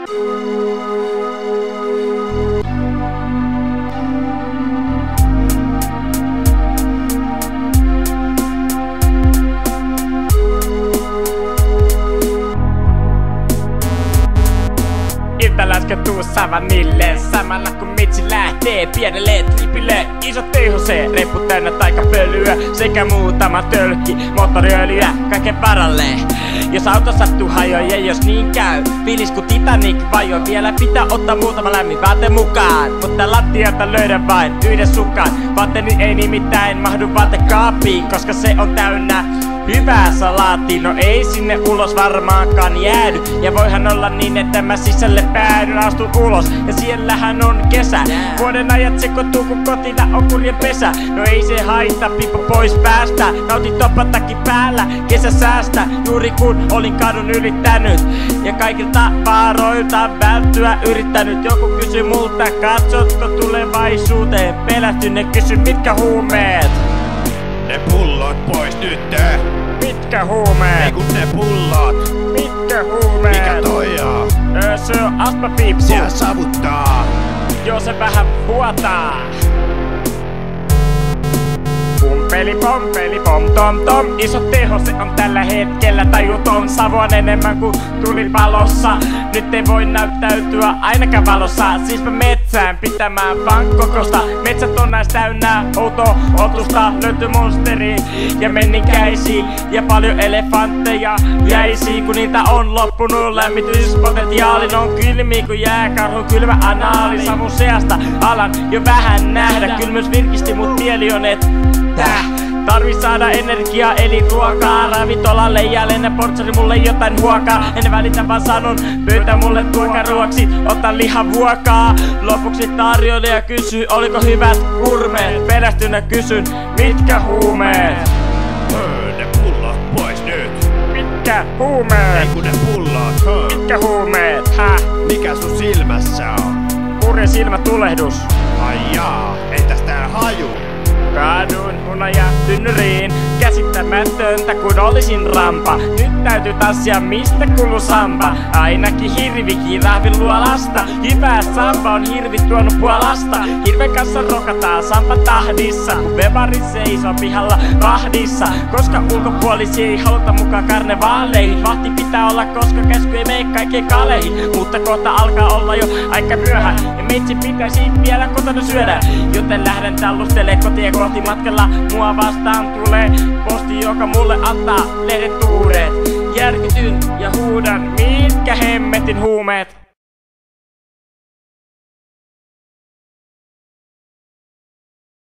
Ilta laskeutuu savanille, samalla kun mitsi lähtee pienelle tripille. Isot THC, reppu täynnä taikapölyä sekä muutama tölkki moottoriöljyä kaiken varalle. Jos auto sattuu hajoa, jos niin käy, fiilis kun Titanic vajoo, vielä pitää ottaa muutama lämmin vaate mukaan. Mutta lattialta löydän vain yhden sukan, vaatteeni ei nimittäin mahdu vaatekaappiin, koska se on täynnä hyvää salaattia. No ei sinne ulos varmaankaan jäädy, ja voihan olla niin, että mä sisälle päädyn, astun ulos ja siellähän on kesä. Vuoden ajat sekoittuu kun kotina on kurjen pesä. No ei se haita, pipo pois päästä, nautin toppatakin päällä kesäsäästä. Juuri kun olin kadun ylittänyt ja kaikilta vaaroilta välttyä yrittänyt. Joku kysyi multa, katsotko tulevaisuuteen? Pelästynyt kysy, mitkä huumeet? Ne pullot pois nyt! Mitkä huumeet? Ei kun ne pullot! Mitkä huumeet? Mikä toi on? Se on astmapiippu. Siellä savuttaa! Joo, se vähän vuotaa. Pumpeli pompeli pom tom tom. Iso teho se on tällä hetkellä tajuton. Savua enemmän kuin tulipalossa. Nyt ei voi näyttäytyä ainakaan valossa. Siispä metsään pitämään vaan kokosta. Metsät on näis täynnä outo otusta. Löytyy monsteri ja menninkäisiä ja paljon elefantteja jäisiä, kun niitä on loppunut. Lämmityspotentiaalin on kylmi kun jääkarhu kylmä anaali. Savun seasta alan jo vähän nähdä. Kylmyys virkisti mut mieli on et tarvis saada energiaa eli ruokaa. Ravintolalle ja lennä portsari mulle jotain huokaa. En välitä vaan sanon, pyytä mulle tuokaruoksi, otan lihavuokaa. Lopuksi tarjoilija kysyy, oliko hyvät gourmet. Pelästynä kysyn, mitkä huumeet? Ne pullot pois nyt! Mitkä huumeet? Ei kun ne pullot! Mitkä huumeet? Häh? Mikä sun silmässä on? Kurjen silmätulehdus. Ai jaa, entäs tää haju? Kadun hunaja tynnyriin, käsittämätöntä kun olisin rampa. Nyt täytyy tanssia mistä kuuluu samba. Ainakin hirvi kirahvin luolasta. Hyvää samba on hirvi tuonut Puolasta. Hirven kanssa rokataan samba tahdissa, kun vevari seisoo pihalla vahdissa. Koska ulkopuolisia ei haluta mukaan karnevaaleihin. Vahti pitää olla koska käsky ei mene kaikkeen kaleihin. Mutta kohta alkaa olla jo aika myöhä ja meitsi pitäisi vielä kotona syödä. Joten lähden tallustelemaan kotiin kohti matkalla. Mua vastaan tulee posti, joka mulle antaa lehdet uudet. Järkytyn ja huudan, mitkä hemmetin huumeet?